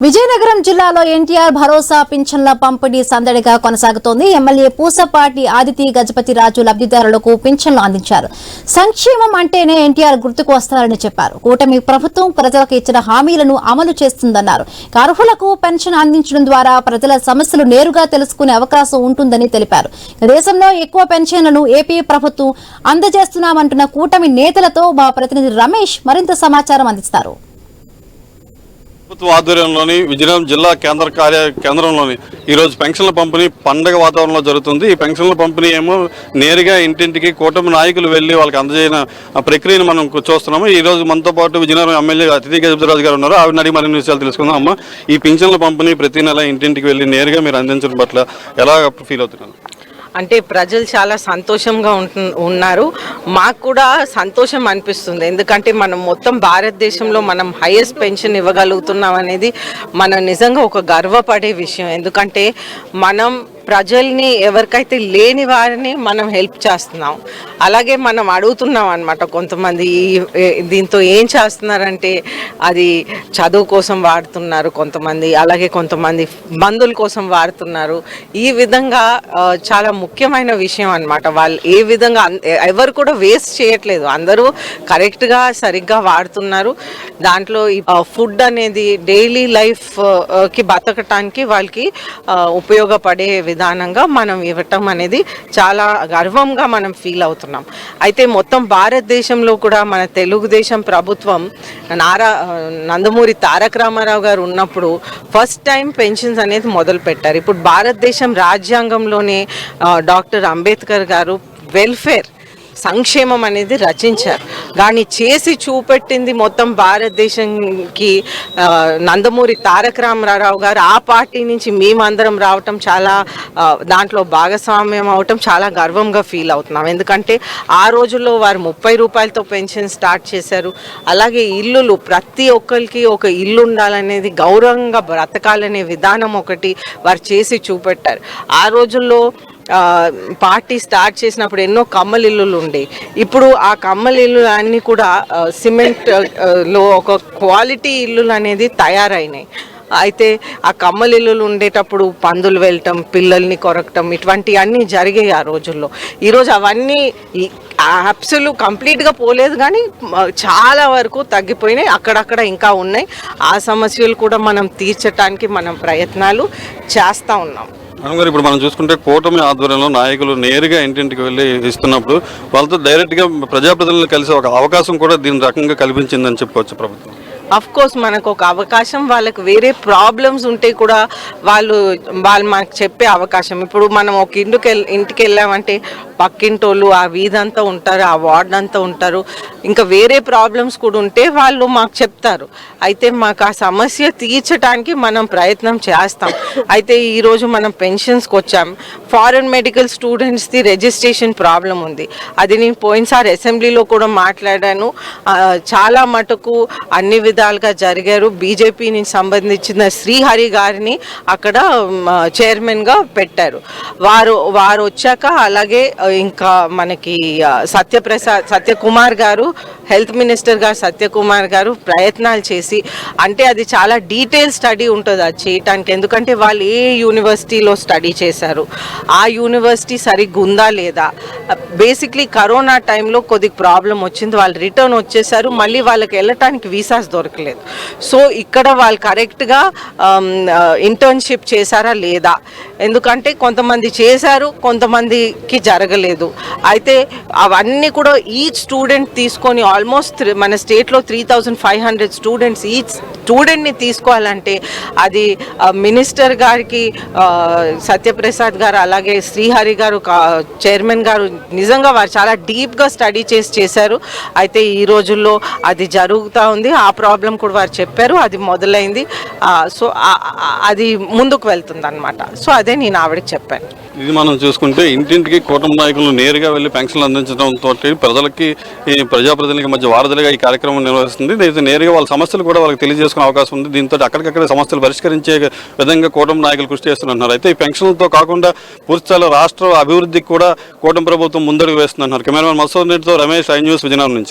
విజయనగరం జిల్లాలో ఎన్టీఆర్ భరోసా పింఛన్ల పంపిణీ సందడిగా కొనసాగుతోంది. ఎమ్మెల్యే పూసపాటి ఆదితి గజపతిరాజు లబ్ధిదారులకు పింఛన్లు అందించారు. సంక్షేమం అంటేనే ఎన్టీఆర్ గుర్తుకు వస్తారని చెప్పారు. కూటమి ప్రభుత్వం ప్రజలకు ఇచ్చిన హామీలను అమలు చేస్తుందన్నారు. అర్హులకు పెన్షన్ అందించడం ద్వారా ప్రజల సమస్యలు నేరుగా తెలుసుకునే అవకాశం ఉంటుందని తెలిపారు. దేశంలో ఎక్కువ పెన్షన్లను ఏపీ ప్రభుత్వం అందజేస్తున్నామంటున్న కూటమి నేతలతో మా ప్రతినిధి రమేష్ మరింత సమాచారం అందిస్తారు. ప్రభుత్వ ఆధ్వర్యంలోని విజయనగరం జిల్లా కేంద్రంలోని ఈరోజు పెన్షన్ల పంపిణీ పండగ వాతావరణంలో జరుగుతుంది. ఈ పెన్షన్ల పంపిణీ ఏమో నేరుగా ఇంటింటికి కూటమి నాయకులు వెళ్లి వాళ్ళకి అందజేయన ప్రక్రియను మనం చూస్తున్నాము. ఈ రోజు మనతో పాటు విజయనగరం ఎమ్మెల్యే అతిథి గజపతిరాజు గారు ఉన్నారు. ఆవిడ అడిగి మరిన్ని విషయాలు తెలుసుకుందాం. అమ్మ, ఈ పెన్షన్ల పంపిణీ ప్రతి నెల ఇంటింటికి వెళ్లి నేరుగా మీరు అందించడం పట్ల ఎలా ఫీల్ అవుతున్నారు? అంటే ప్రజలు చాలా సంతోషంగా ఉన్నారు. మాకు కూడా సంతోషం అనిపిస్తుంది. ఎందుకంటే మనం మొత్తం భారతదేశంలో మనం హైయెస్ట్ పెన్షన్ ఇవ్వగలుగుతున్నాం అనేది మనం నిజంగా ఒక గర్వపడే విషయం. ఎందుకంటే మనం ప్రజల్ని ఎవరికైతే లేని వారిని మనం హెల్ప్ చేస్తున్నాం. అలాగే మనం అడుగుతున్నాం అన్నమాట. కొంతమంది దీంతో ఏం చేస్తున్నారంటే అది చదువు కోసం వాడుతున్నారు కొంతమంది, అలాగే కొంతమంది మందుల కోసం వాడుతున్నారు. ఈ విధంగా చాలా ముఖ్యమైన విషయం అన్నమాట. వాళ్ళు ఏ విధంగా ఎవరు కూడా వేస్ట్ చేయట్లేదు, అందరూ కరెక్ట్గా సరిగ్గా వాడుతున్నారు. దాంట్లో ఫుడ్ అనేది డైలీ లైఫ్కి బతకటానికి వాళ్ళకి ఉపయోగపడే విధానంగా మనం ఇవ్వటం అనేది చాలా గర్వంగా మనం ఫీల్ అవుతున్నాం. అయితే మొత్తం భారతదేశంలో కూడా మన తెలుగుదేశం ప్రభుత్వం నందమూరి తారక రామారావు గారు ఉన్నప్పుడు ఫస్ట్ టైం పెన్షన్స్ అనేది మొదలు పెట్టారు. ఇప్పుడు భారతదేశం రాజ్యాంగంలోనే డాక్టర్ అంబేద్కర్ గారు వెల్ఫేర్ సంక్షేమం అనేది రచించారు. దాన్ని చేసి చూపెట్టింది మొత్తం భారతదేశంకి నందమూరి తారక రామారావు గారు. ఆ పార్టీ నుంచి మేమందరం రావటం, చాలా దాంట్లో భాగస్వామ్యం అవటం చాలా గర్వంగా ఫీల్ అవుతున్నాం. ఎందుకంటే ఆ రోజుల్లో వారు 30 రూపాయలతో పెన్షన్ స్టార్ట్ చేశారు. అలాగే ఇల్లులు, ప్రతి ఒక్కరికి ఒక ఇల్లు ఉండాలనేది, గౌరవంగా బ్రతకాలనే విధానం ఒకటి వారు చేసి చూపెట్టారు. ఆ రోజుల్లో పార్టీ స్టార్ట్ చేసినప్పుడు ఎన్నో కమ్మల ఇల్లులు ఉండే. ఇప్పుడు ఆ కమ్మల ఇల్లు అన్నీ కూడా సిమెంట్లో ఒక క్వాలిటీ ఇల్లులు అనేది తయారైనాయి. అయితే ఆ కమ్మల ఇల్లులు ఉండేటప్పుడు పందులు వెళ్ళటం, పిల్లల్ని కొరకటం, ఇటువంటివన్నీ జరిగాయి ఆ రోజుల్లో. ఈరోజు అవన్నీ కంప్లీట్గా పోలేదు, కానీ చాలా వరకు తగ్గిపోయినాయి. అక్కడక్కడ ఇంకా ఉన్నాయి. ఆ సమస్యలు కూడా మనం తీర్చడానికి మనం ప్రయత్నాలు చేస్తూ ఉన్నాం. గారు, ఇప్పుడు మనం చూసుకుంటే కూటమి ఆధ్వర్యంలో నాయకులు నేరుగా ఇంటింటికి వెళ్ళి ఇస్తున్నప్పుడు వాళ్ళతో డైరెక్ట్గా ప్రజాప్రతినిధులు కలిసి ఒక అవకాశం కూడా దీని రకంగా కల్పించిందని చెప్పుకోవచ్చు ప్రభుత్వం. అఫ్ కోర్స్ మనకు ఒక అవకాశం, వాళ్ళకి వేరే ప్రాబ్లమ్స్ ఉంటే కూడా వాళ్ళు మనకు చెప్పే అవకాశం. ఇప్పుడు మనం ఒక ఇంటికి వెళ్ళామంటే పక్కింటోళ్ళు ఆ వీధంతా ఉంటారు, ఆ వార్డ్ అంతా ఉంటారు. ఇంకా వేరే ప్రాబ్లమ్స్ కూడా ఉంటే వాళ్ళు మాకు చెప్తారు. అయితే మాకు ఆ సమస్య తీర్చడానికి మనం ప్రయత్నం చేస్తాం. అయితే ఈరోజు మనం పెన్షన్స్కి వచ్చాం. ఫారెన్ మెడికల్ స్టూడెంట్స్ది రిజిస్ట్రేషన్ ప్రాబ్లం ఉంది. అది నేను పోయినసారి అసెంబ్లీలో కూడా మాట్లాడాను. చాలా మటుకు అన్ని విధాలుగా జరిగారు. బీజేపీ నుంచి సంబంధించిన శ్రీహరి గారిని అక్కడ చైర్మన్గా పెట్టారు. వారు వచ్చాక అలాగే ఇంకా మనకి సత్యకుమార్ గారు, హెల్త్ మినిస్టర్ గారు సత్యకుమార్ గారు ప్రయత్నాలు చేసి, అంటే అది చాలా డీటెయిల్ స్టడీ ఉంటుంది అది చేయటానికి. ఎందుకంటే వాళ్ళు ఏ యూనివర్సిటీలో స్టడీ చేశారు, ఆ యూనివర్సిటీ సరిగ్గా ఉందా లేదా. బేసిక్లీ కరోనా టైంలో కొద్దిగా ప్రాబ్లం వచ్చింది, వాళ్ళు రిటర్న్ వచ్చేసారు. మళ్ళీ వాళ్ళకి వెళ్ళటానికి వీసాస్ దొరకలేదు. సో ఇక్కడ వాళ్ళు కరెక్ట్గా ఇంటర్న్షిప్ చేశారా లేదా, ఎందుకంటే కొంతమంది చేశారు, కొంతమందికి జరగలేదు. అయితే అవన్నీ కూడా ఈచ్ స్టూడెంట్ తీసుకొని ఆల్మోస్ట్ మన స్టేట్లో 3500 స్టూడెంట్స్, ఈచ్ స్టూడెంట్ని తీసుకోవాలంటే అది మినిస్టర్ గారికి, సత్యప్రసాద్ గారు, అలాగే శ్రీహరి గారు చైర్మన్ గారు నిజంగా వారు చాలా డీప్గా స్టడీ చేశారు. అయితే ఈ రోజుల్లో అది జరుగుతూ ఉంది. ఆ ప్రాబ్లం కూడా వారు చెప్పారు, అది మొదలైంది. సో అది ముందుకు వెళ్తుంది అన్నమాట. సో అదే నేను ఆవిడకి చెప్పాను. ఇది మనం చూసుకుంటే ఇంటింటికి కూటమి నాయకులు నేరుగా వెళ్ళి పెన్షన్లు అందించడంతో ప్రజలకి, ప్రజాప్రతినిధులకి మధ్య వారధులుగా ఈ కార్యక్రమం నిర్వహిస్తుంది. దీంతో నేరుగా వాళ్ళ సమస్యలు కూడా వాళ్ళకి తెలియజేసుకునే అవకాశం ఉంది. దీంతో అక్కడికక్కడ సమస్యలు పరిష్కరించే విధంగా కూటమి నాయకులు కృషి చేస్తున్నారు. అయితే ఈ పెన్షన్లతో కాకుండా పూర్తిస్థాయిలో రాష్ట్ర అభివృద్ధికి కూడా కూటమి ప్రభుత్వం ముందడుగు వేస్తున్నారు. కెమెరామెన్ మసూద్ రెడ్డితో రమేష్, ఐ న్యూస్, విజయనగరం నుంచి.